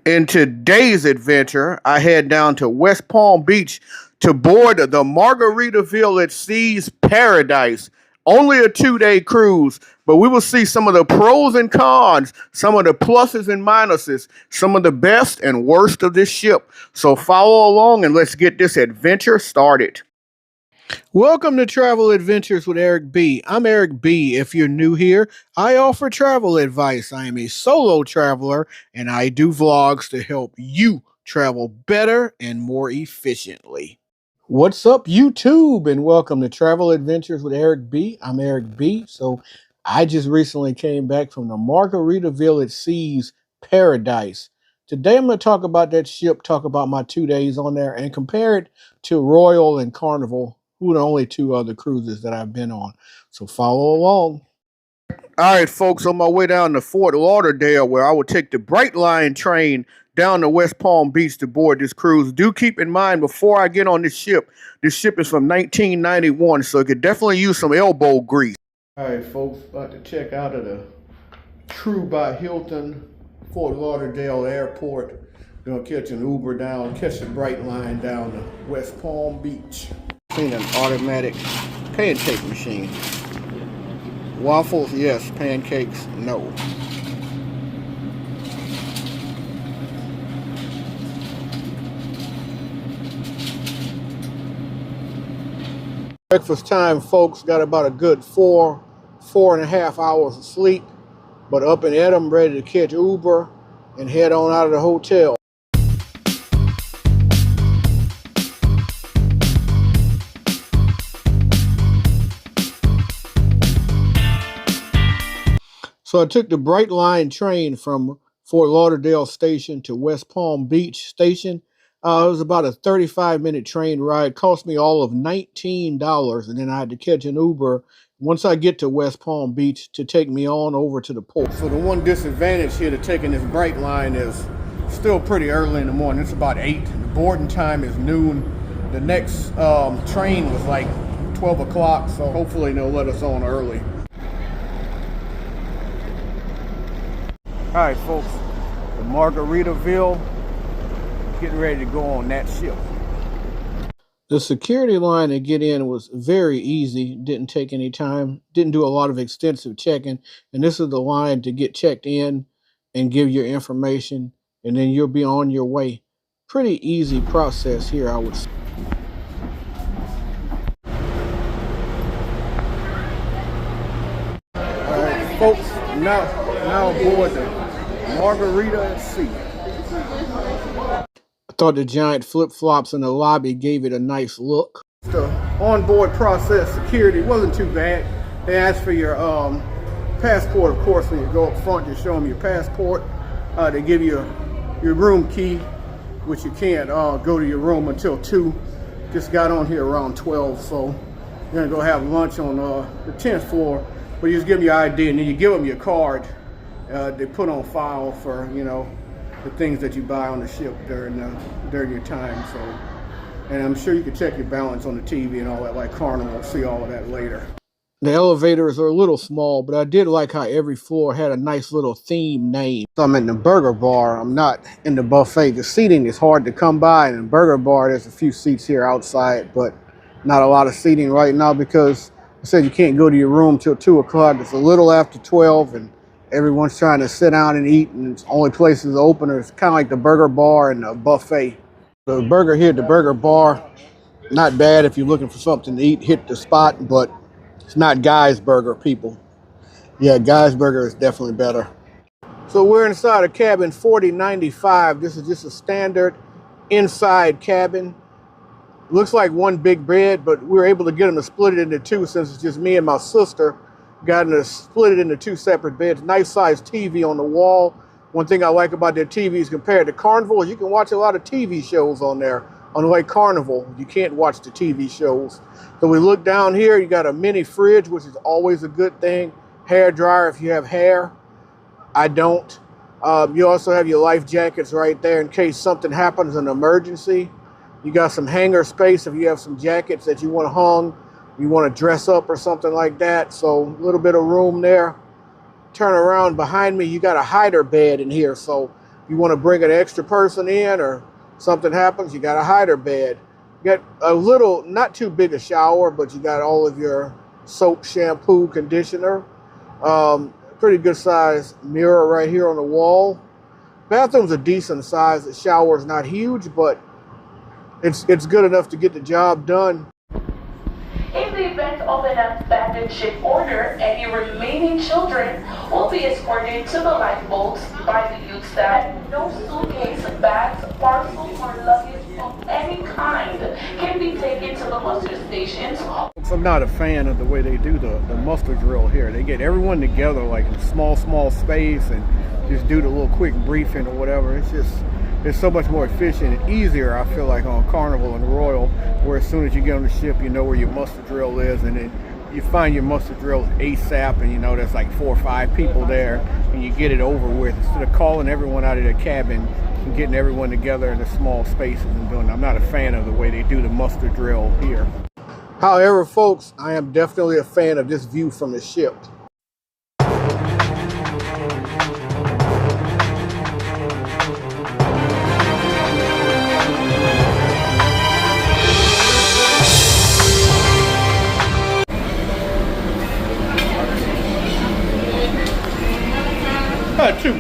In today's adventure, I head down to West Palm Beach to board the Margaritaville at Sea's Paradise. Only a 2 day cruise, but we will see some of the pros and cons, some of the pluses and minuses, some of the best and worst of this ship. So follow along and let's get this adventure started. Welcome to Travel Adventures with Eric B. I'm Eric B. If you're new here, I offer travel advice. I am a solo traveler and I do vlogs to help you travel better and more efficiently. What's up, YouTube? And welcome to Travel Adventures with Eric B. I'm Eric B. So I just recently came back from the Margaritaville at Sea's Paradise. Today I'm going to talk about that ship, talk about my 2 days on there, and compare it to Royal and Carnival, who are the only two other cruises that I've been on. So follow along. All right, folks, on my way down to Fort Lauderdale, where I will take the Brightline train down to West Palm Beach to board this cruise. Do keep in mind, before I get on this ship is from 1991, so it could definitely use some elbow grease. All right, folks, about to check out of the True by Hilton Fort Lauderdale Airport. Gonna catch an Uber down, catch the Brightline down to West Palm Beach. Seen an automatic pancake machine. Waffles, yes. Pancakes, no. Breakfast time, folks. Got about a good 4.5 hours of sleep. But up and at 'em, ready to catch Uber and head on out of the hotel. So I took the Brightline train from Fort Lauderdale station to West Palm Beach station. It was about a 35-minute train ride. Cost me all of $19, and then I had to catch an Uber once I get to West Palm Beach to take me on over to the port. So the one disadvantage here to taking this Brightline is still pretty early in the morning. It's about 8. The boarding time is noon. The next train was like 12 o'clock, so hopefully they'll let us on early. All right, folks, the Margaritaville, getting ready to go on that ship. The security line to get in was very easy, didn't take any time, didn't do a lot of extensive checking, and this is the line to get checked in and give your information, and then you'll be on your way. Pretty easy process here, I would say. All right, folks, now aboard the Margarita at Sea. I thought the giant flip-flops in the lobby gave it a nice look. The onboard process security wasn't too bad. They asked for your passport, of course, when you go up front. You show them your passport. They give you your room key, which you can't go to your room until 2. Just got on here around 12, so you're gonna go have lunch on the 10th floor. But you just give them your ID, and then you give them your card. They put on file for, you know, the things that you buy on the ship during your time. So, and I'm sure you can check your balance on the TV and all that, like Carnival. See all of that later. The elevators are a little small, but I did like how every floor had a nice little theme name. So I'm in the burger bar. I'm not in the buffet. The seating is hard to come by. In the burger bar, there's a few seats here outside, but not a lot of seating right now because I said you can't go to your room till 2 o'clock. It's a little after 12, and everyone's trying to sit down and eat, and it's only places open. It's kind of like the burger bar and the buffet. The burger here at the burger bar, not bad if you're looking for something to eat. Hit the spot, but it's not Guy's Burger, people. Yeah, Guy's Burger is definitely better. So we're inside of cabin 4095. This is just a standard inside cabin. Looks like one big bed, but we were able to get them to split it into 2 since it's just me and my sister. Got them to split it into 2 separate beds. Nice sized TV on the wall. One thing I like about their TVs compared to Carnival is you can watch a lot of TV shows on there. Unlike Carnival, you can't watch the TV shows. So we look down here, you got a mini fridge, which is always a good thing. Hair dryer if you have hair. I don't. You also have your life jackets right there in case something happens, an emergency. You got some hanger space if you have some jackets that you want hung. You want to dress up or something like that. So a little bit of room there. Turn around behind me, you got a hider bed in here. So you want to bring an extra person in or something happens, you got a hider bed. You got a little, not too big a shower, but you got all of your soap, shampoo, conditioner. Pretty good size mirror right here on the wall. Bathroom's a decent size. The shower is not huge, but it's good enough to get the job done. In the event of an abandoned ship order, any remaining children will be escorted to the lifeboats by the youth staff. No suitcase, bags, parcels, or luggage of any kind can be taken to the muster stations. I'm not a fan of the way they do the muster drill here. They get everyone together like in a small space and just do the little quick briefing or whatever. It's so much more efficient and easier, I feel like, on Carnival and Royal, where as soon as you get on the ship, you know where your muster drill is, and then you find your muster drill ASAP, and you know there's like 4 or 5 people there, and you get it over with instead of calling everyone out of their cabin and getting everyone together in a small spaces and doing. I'm not a fan of the way they do the muster drill here. However, folks, I am definitely a fan of this view from the ship. Two. In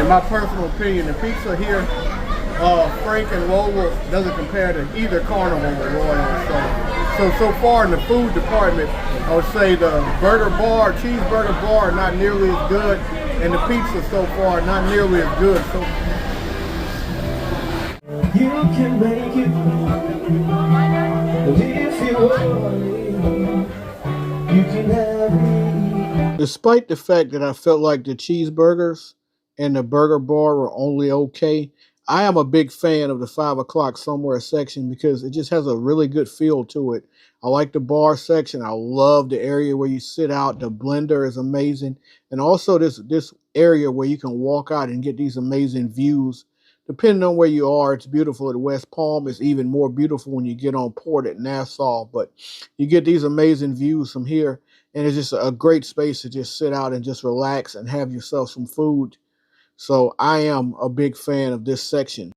my personal opinion, the pizza here, Frank and Lola, doesn't compare to either Carnival or Royal. So far in the food department, I would say the cheeseburger bar, not nearly as good, and the pizza so far not nearly as good. So you can make it. Despite the fact that I felt like the cheeseburgers and the burger bar were only okay, I am a big fan of the 5 o'clock somewhere section because it just has a really good feel to it. I like the bar section. I love the area where you sit out. The blender is amazing. And also this area where you can walk out and get these amazing views. Depending on where you are, it's beautiful at West Palm. It's even more beautiful when you get on port at Nassau. But you get these amazing views from here. And it's just a great space to just sit out and just relax and have yourself some food. So I am a big fan of this section.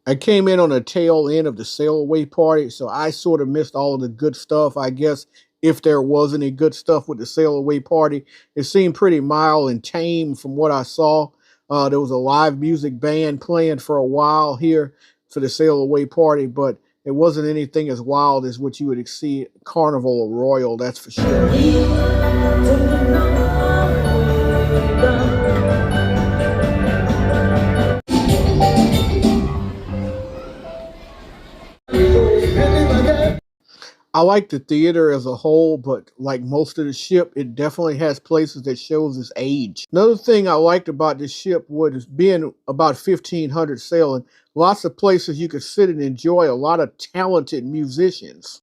I came in on the tail end of the sail away party, so I sort of missed all of the good stuff, I guess, if there was any good stuff with the sail away party. It seemed pretty mild and tame from what I saw. There was a live music band playing for a while here for the sail away party, but it wasn't anything as wild as what you would see at Carnival or Royal, that's for sure. I like the theater as a whole, but like most of the ship, it definitely has places that shows its age. Another thing I liked about this ship was being about 1,500 sailing, lots of places you could sit and enjoy a lot of talented musicians.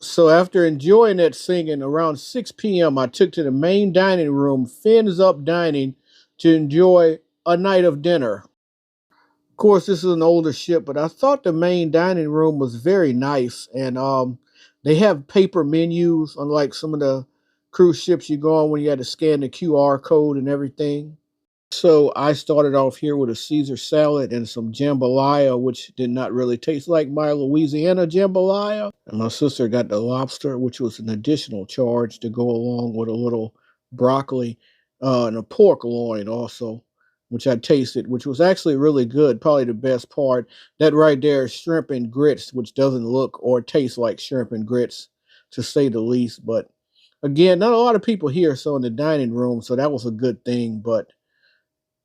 So after enjoying that singing, around 6 p.m., I took to the main dining room, Fins Up Dining, to enjoy a night of dinner. Of course, this is an older ship, but I thought the main dining room was very nice. And they have paper menus, unlike some of the cruise ships you go on when you had to scan the QR code and everything. So I started off here with a Caesar salad and some jambalaya, which did not really taste like my Louisiana jambalaya. And my sister got the lobster, which was an additional charge to go along with a little broccoli and a pork loin also, which I tasted, which was actually really good, probably the best part. That right there is shrimp and grits, which doesn't look or taste like shrimp and grits, to say the least. But again, not a lot of people here, so in the dining room, so that was a good thing. But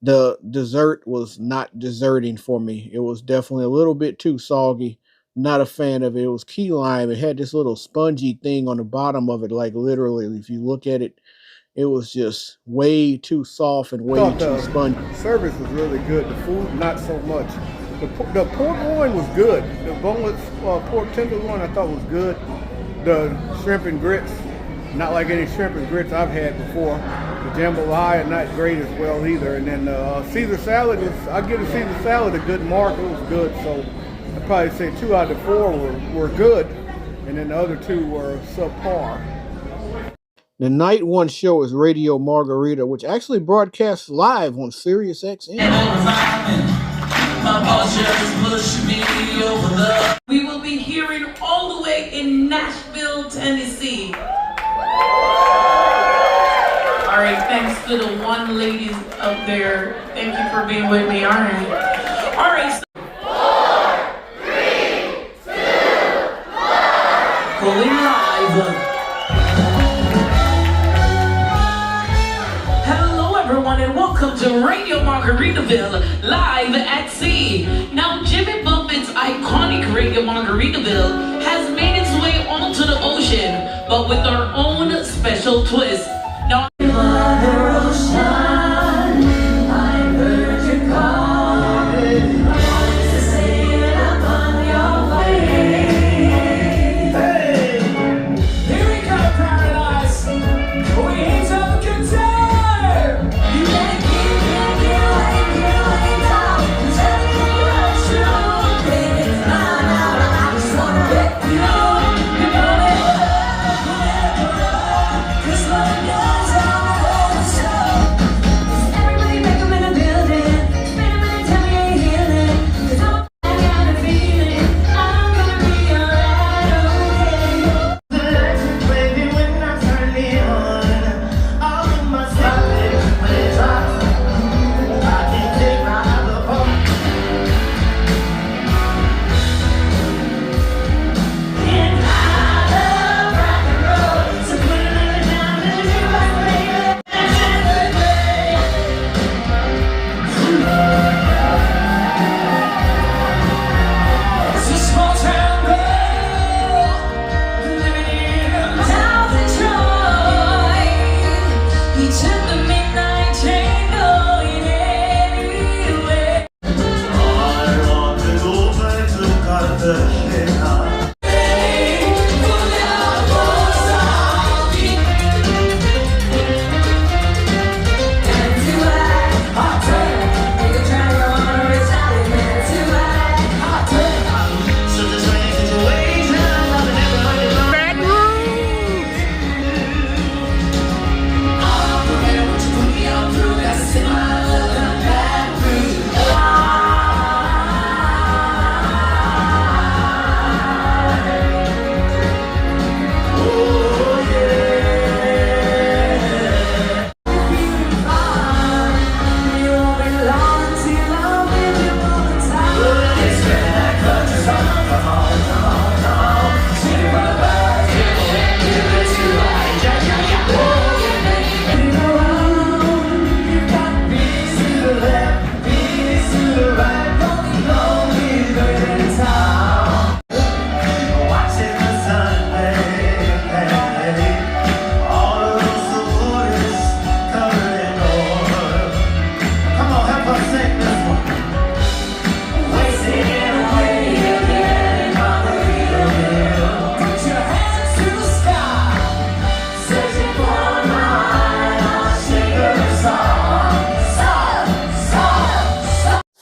the dessert was not desserting for me. It was definitely a little bit too soggy. Not a fan of it. It was key lime. It had this little spongy thing on the bottom of it, like literally, if you look at it, It was just way too soft and way too spongy. Service was really good. The food, not so much. The pork loin was good. The boneless pork tenderloin I thought was good. The shrimp and grits, not like any shrimp and grits I've had before. The jambalaya, not great as well either. And then Caesar salad, I give the Caesar salad a good mark. It was good. So I'd probably say 2 out of 4 were good. And then the other 2 were subpar. The night 1 show is Radio Margarita, which actually broadcasts live on Sirius XM. We will be hearing all the way in Nashville, Tennessee. All right, thanks to the one ladies up there. Thank you for being with me. All right. All right. 4, 3, 2, 1. Going live. Hello, everyone, and welcome to Radio Margaritaville, live at sea. Now, Jimmy Buffett's iconic Radio Margaritaville has made its way onto the ocean, but with our own special twist. Now,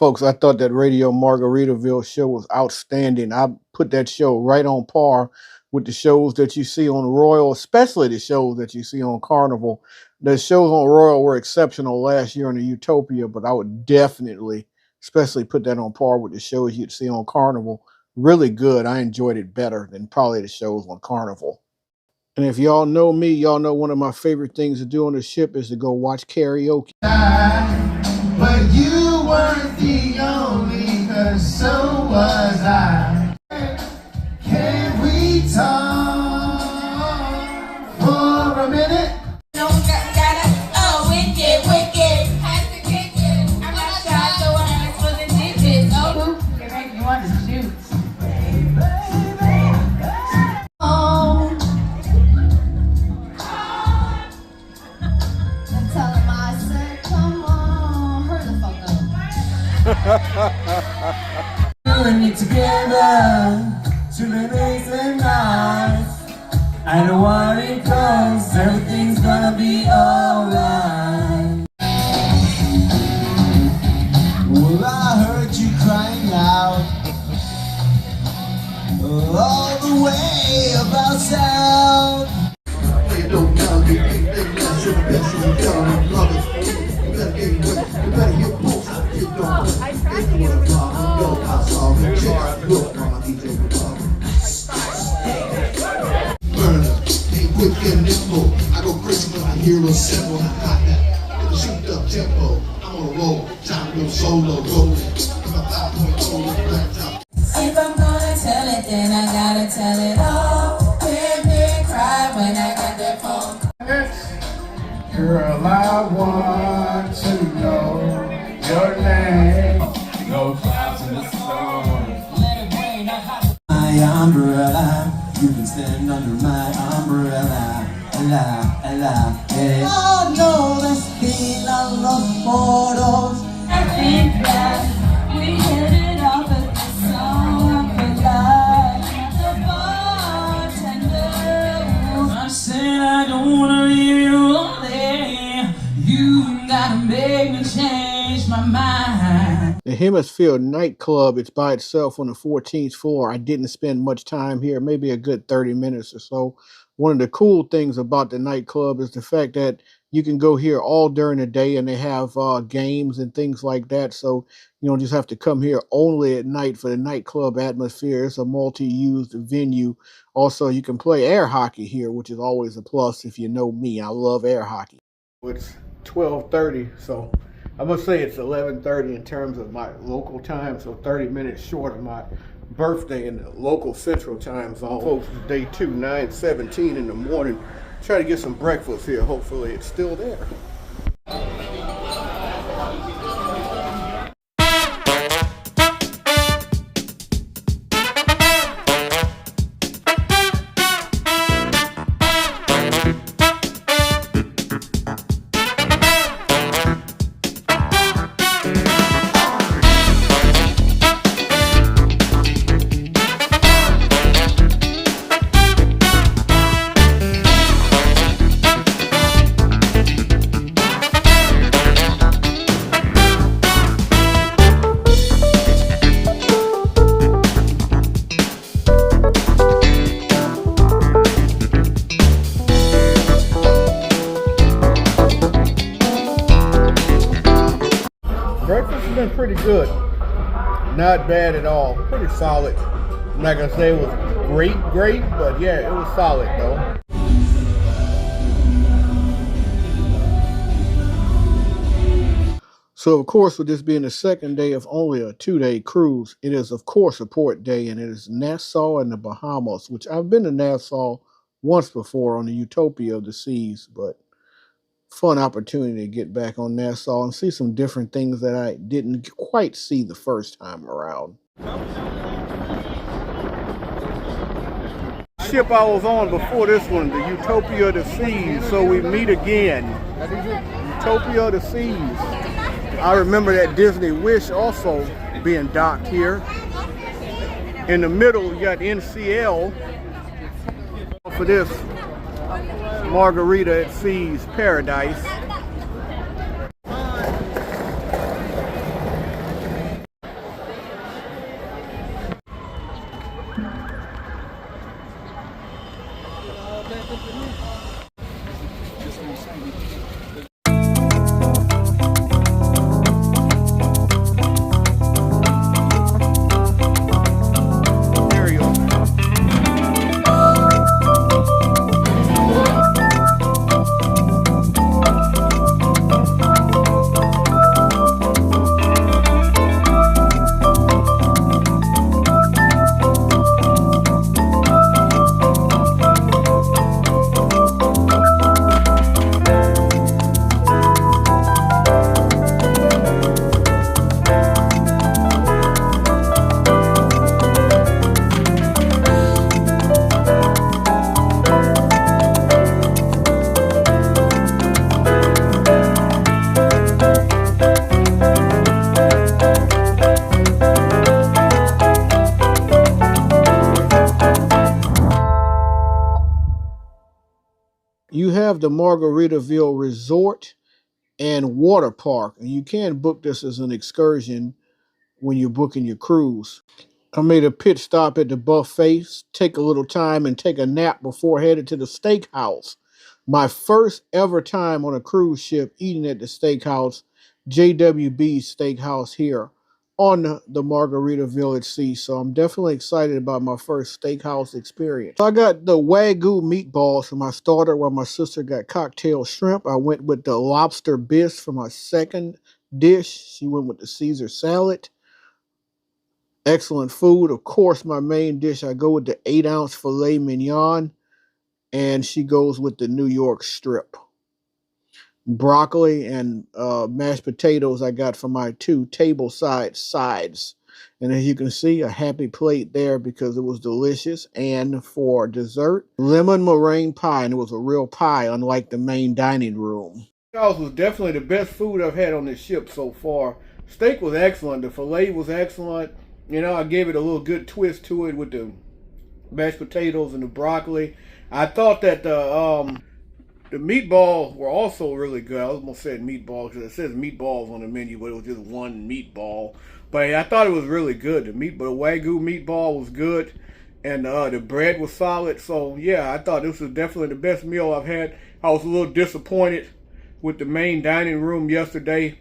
Folks, I thought that Radio Margaritaville show was outstanding. I put that show right on par with the shows that you see on Royal, especially the shows that you see on Carnival. The shows on Royal were exceptional last year in the Utopia, but I would definitely, especially put that on par with the shows you'd see on Carnival. Really good. I enjoyed it better than probably the shows on Carnival. And if y'all know me, y'all know one of my favorite things to do on the ship is to go watch karaoke. But you weren't the only, 'cause so was I. Can we talk for a minute? No, gotta, oh, wicked, wicked. Has to kick it. I'm not shy, so I'm supposed to dip it. Oh, you make me want to shoot. Oh. Pulling it together to the days and nights. I know what it goes, everything's gonna be alright. Well, I heard you crying out all the way about south. They don't know you, they bless you, the best you don't love it. You better get away, you better get close. You don't if you wanna fly, go outside the chair. Look, mama, DJ, burner, ain't quick and nimble. I go crazy when I hear a cymbal. I got that, with a shoot up tempo. I'm on a roll, time to go solo, rolling. If I 5.0 with black top. If I'm gonna tell it, then I gotta tell it all. Hear me cry when I got that phone. Girl, I want to know your name. No clouds in the storm. My umbrella, you can stand under my umbrella. Ella, ella, hey. Oh no, let's be los photos. I think that we hit it off at the song for life. The bartender. I said I don't wanna leave you lonely. You gotta make me change my mind. The Hemisphere Nightclub, it's by itself on the 14th floor. I didn't spend much time here, maybe a good 30 minutes or so. One of the cool things about the nightclub is the fact that you can go here all during the day, and they have games and things like that. So you don't just have to come here only at night for the nightclub atmosphere. It's a multi-used venue. Also, you can play air hockey here, which is always a plus if you know me. I love air hockey. It's 12:30, so I must say it's 11:30 in terms of my local time, so 30 minutes short of my birthday in the local central time zone. Folks, it's day 2, 9:17 in the morning. Try to get some breakfast here. Hopefully it's still there. Breakfast has been pretty good. Not bad at all. Pretty solid. I'm not gonna say it was great, but yeah, it was solid though. So of course, with this being the second day of only a 2-day cruise, it is of course a port day, and it is Nassau in the Bahamas, which I've been to Nassau once before on the Utopia of the Seas, but fun opportunity to get back on Nassau and see some different things that I didn't quite see the first time around. Ship I was on before this one, the Utopia of the Seas, so we meet again. Utopia of the Seas. I remember that Disney Wish also being docked here. In the middle, you got NCL for this Margarita at Seas Paradise. You have the Margaritaville Resort and Water Park, and you can book this as an excursion when you're booking your cruise. I made a pit stop at the buffets, take a little time and take a nap before headed to the Steakhouse. My first ever time on a cruise ship eating at the Steakhouse, JWB's Steakhouse here on the Margaritaville at Sea. So I'm definitely excited about my first steakhouse experience. So I got the Wagyu meatballs for my starter while my sister got cocktail shrimp. I went with the lobster bisque for my second dish. She went with the Caesar salad. Excellent food. Of course, my main dish, I go with the 8-ounce filet mignon, and she goes with the New York strip. Broccoli and mashed potatoes I got for my 2 tableside sides. And as you can see, a happy plate there because it was delicious. And for dessert, lemon meringue pie, and it was a real pie, unlike the main dining room. Steakhouse was definitely the best food I've had on this ship so far. Steak was excellent. The filet was excellent. You know, I gave it a little good twist to it with the mashed potatoes and the broccoli. I thought that the meatballs were also really good. I almost said meatballs because it says meatballs on the menu, but it was just one meatball. But I thought it was really good. The Wagyu meatball was good, and the bread was solid. So yeah, I thought this was definitely the best meal I've had. I was a little disappointed with the main dining room yesterday.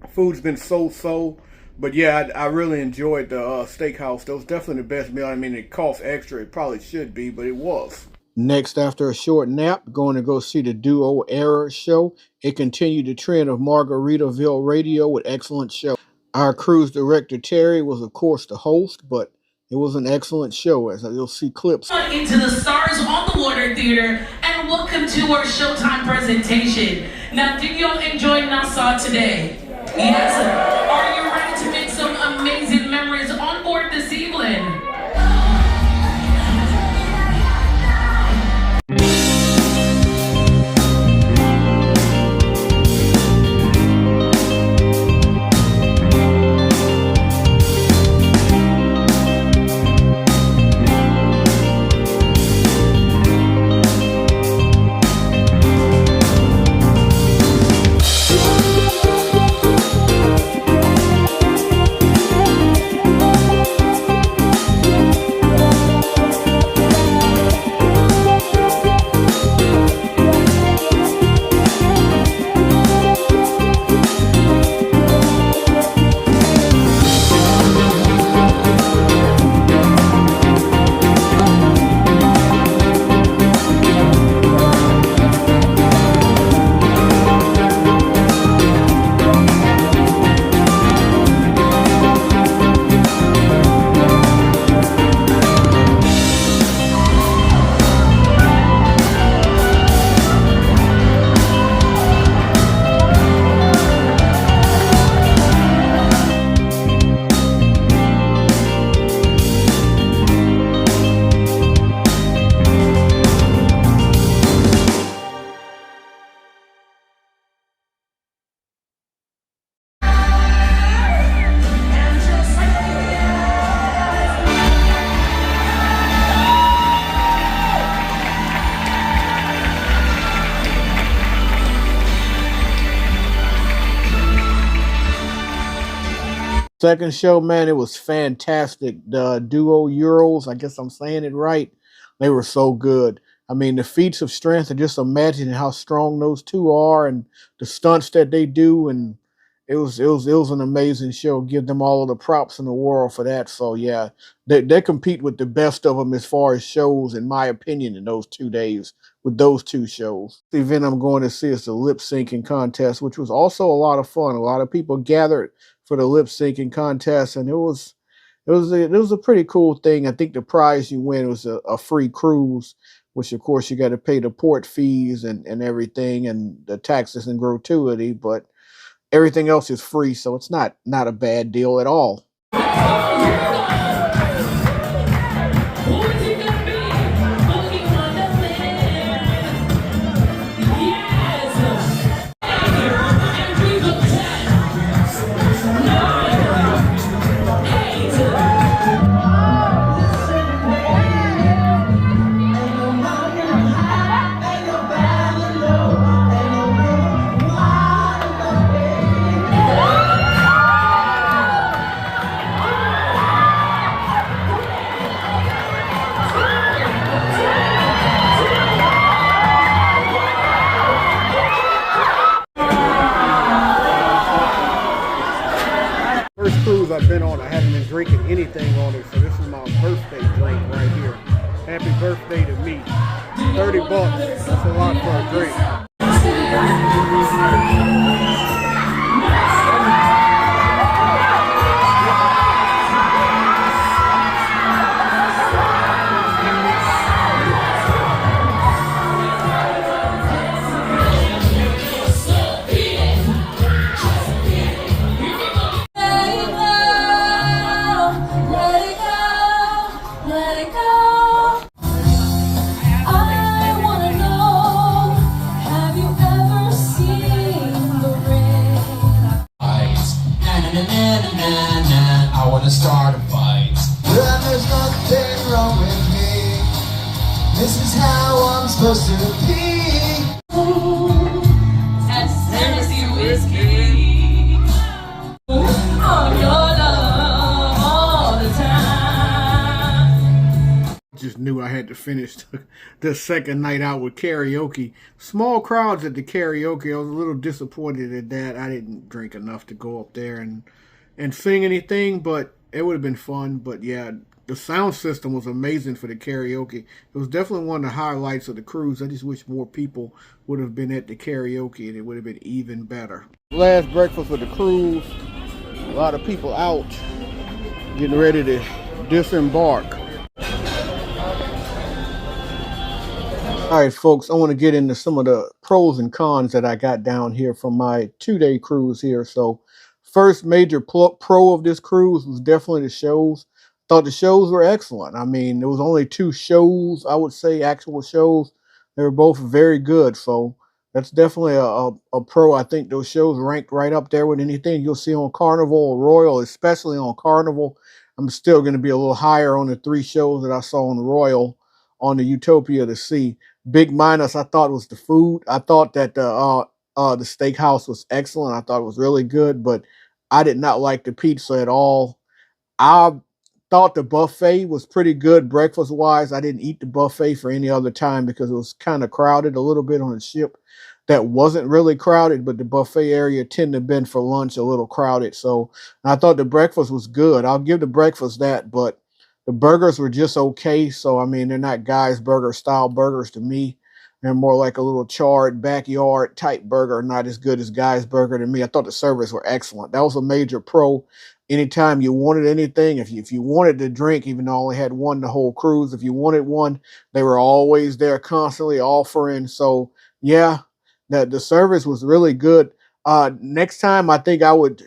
Food's been so-so. But yeah, I really enjoyed the steakhouse. That was definitely the best meal. I mean, it cost extra. It probably should be, but it was. Next, after a short nap, going to go see the duo Eros show. It continued the trend of Margaritaville radio with excellent show. Our cruise director, Terry, was, of course, the host, but it was an excellent show, as you'll see clips. Into the Stars on the Water Theater, and welcome to our Showtime presentation. Now, did y'all enjoy Nassau today? Yes. Are you ready to make some amazing memories on board this evening? Second show, man, it was fantastic. The duo Eros, I guess I'm saying it right. They were so good. I mean, the feats of strength, and just imagine how strong those two are and the stunts that they do. And it was an amazing show. Give them all of the props in the world for that. So yeah, they compete with the best of them as far as shows, in my opinion, in those 2 days with those 2 shows. The event I'm going to see is the lip syncing contest, which was also a lot of fun. A lot of people gathered for the lip syncing contest, and it was a pretty cool thing. I think the prize you win was a free cruise, which of course you got to pay the port fees and everything, and the taxes and gratuity, but everything else is free, so it's not a bad deal at all. cruise I've been on, I haven't been drinking anything on it, so this is my birthday drink right here. Happy birthday to me. 30 bucks, that's a lot for a drink. I wanna start a fight. Well, there's nothing wrong with me. This is how I'm supposed to be. That's Tennessee whiskey. On your love all the time. Just knew I had to finish the second night out with karaoke. Small crowds at the karaoke. I was a little disappointed at that. I didn't drink enough to go up there and sing anything, but it would have been fun. But yeah, the sound system was amazing for the karaoke. It was definitely one of the highlights of the cruise. I just wish more people would have been at the karaoke and it would have been even better. Last breakfast of the cruise. A lot of people out getting ready to disembark. All right, folks, I want to get into some of the pros and cons that I got down here from my 2-day cruise here. So first major pro of this cruise was definitely the shows. Thought the shows were excellent. I mean, there was only 2 shows, I would say, actual shows. They were both very good. So that's definitely a pro. I think those shows ranked right up there with anything you'll see on Carnival or Royal, especially on Carnival. I'm still going to be a little higher on the 3 shows that I saw on Royal on the Utopia to see. Big minus, I thought, was the food. I thought that the steakhouse was excellent. I thought it was really good, but I did not like the pizza at all. I thought the buffet was pretty good breakfast-wise. I didn't eat the buffet for any other time because it was kind of crowded a little bit on the ship. That wasn't really crowded, but the buffet area tended to have been for lunch a little crowded. So I thought the breakfast was good. I'll give the breakfast that, but the burgers were just okay. So, I mean, they're not Guy's Burger style burgers to me. They're more like a little charred backyard type burger, not as good as Guy's Burger to me. I thought the service were excellent. That was a major pro. Anytime you wanted anything, if you wanted to drink, even though I only had one the whole cruise, if you wanted one, they were always there constantly offering. So, yeah, the service was really good. Next time, I think I would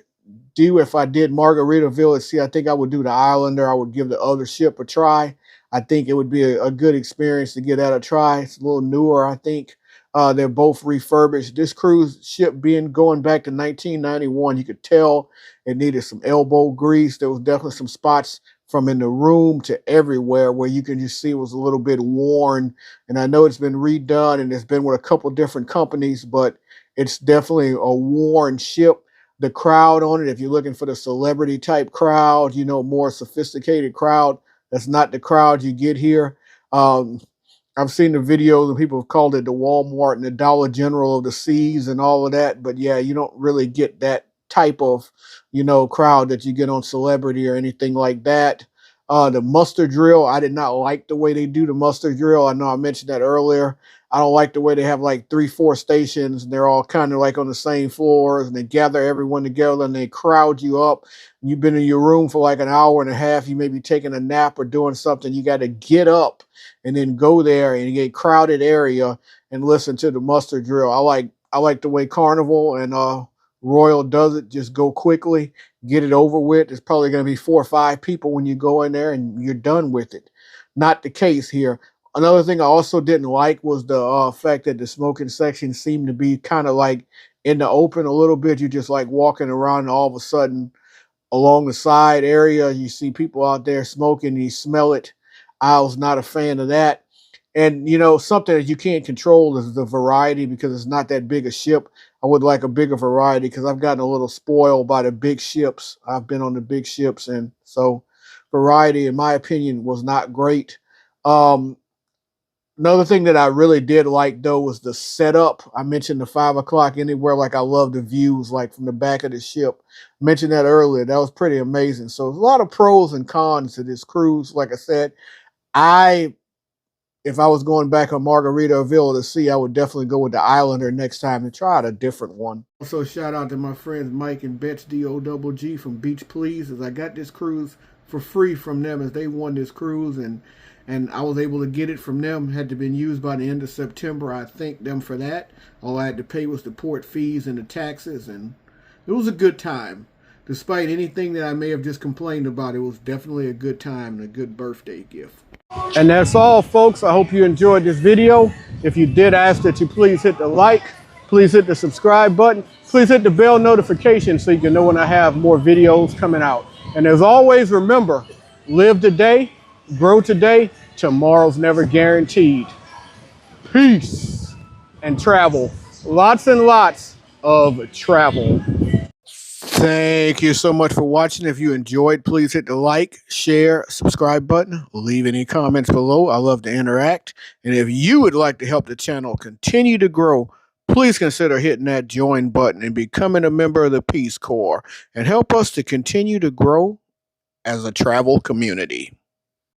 do, if I did Margaritaville at sea, I think I would do the Islander. I would give the other ship a try. I think it would be a good experience to give that a try. It's a little newer, I think. They're both refurbished. This cruise ship being going back to 1991, you could tell it needed some elbow grease. There was definitely some spots from in the room to everywhere where you can just see it was a little bit worn. And I know it's been redone and it's been with a couple different companies, but it's definitely a worn ship. The crowd on it, if you're looking for the celebrity type crowd, you know, more sophisticated crowd, that's not the crowd you get here. I've seen the videos and people have called it the Walmart and the Dollar General of the seas and all of that. But yeah, you don't really get that type of, you know, crowd that you get on Celebrity or anything like that. The muster drill, I did not like the way they do the muster drill. I know I mentioned that earlier. I don't like the way they have like 3-4 stations and they're all kind of like on the same floors and they gather everyone together and they crowd you up. You've been in your room for like an hour and a half. You may be taking a nap or doing something. You got to get up and then go there and get crowded area and listen to the muster drill. I like the way Carnival and Royal does it. Just go quickly, get it over with. It's probably going to be 4 or 5 people when you go in there and you're done with it. Not the case here. Another thing I also didn't like was the fact that the smoking section seemed to be kind of like in the open a little bit. You're just like walking around and all of a sudden along the side area, you see people out there smoking and you smell it. I was not a fan of that. And, you know, something that you can't control is the variety because it's not that big a ship. I would like a bigger variety because I've gotten a little spoiled by the big ships. I've been on the big ships. And so variety, in my opinion, was not great. Another thing that I really did like though was the setup. I mentioned the 5 o'clock anywhere. Like I love the views, like from the back of the ship. Mentioned that earlier. That was pretty amazing. So there's a lot of pros and cons to this cruise. Like I said, if I was going back on Margaritaville to sea, I would definitely go with the Islander next time and try out a different one. Also, shout out to my friends Mike and Betch DOGG from Beach Please, as I got this cruise for free from them as they won this cruise, and I was able to get it from them. Had to been used by the end of September. I thank them for that. All I had to pay was the port fees and the taxes, and it was a good time. Despite anything that I may have just complained about, it was definitely a good time and a good birthday gift. And that's all, folks. I hope you enjoyed this video. If you did, I ask that you please hit the like, please hit the subscribe button, please hit the bell notification so you can know when I have more videos coming out. And as always, remember, live today, grow today, tomorrow's never guaranteed. Peace and travel. Lots and lots of travel. Thank you so much for watching. If you enjoyed, please hit the like, share, subscribe button. Leave any comments below. I love to interact. And if you would like to help the channel continue to grow, please consider hitting that join button and becoming a member of the Peace Corps and help us to continue to grow as a travel community.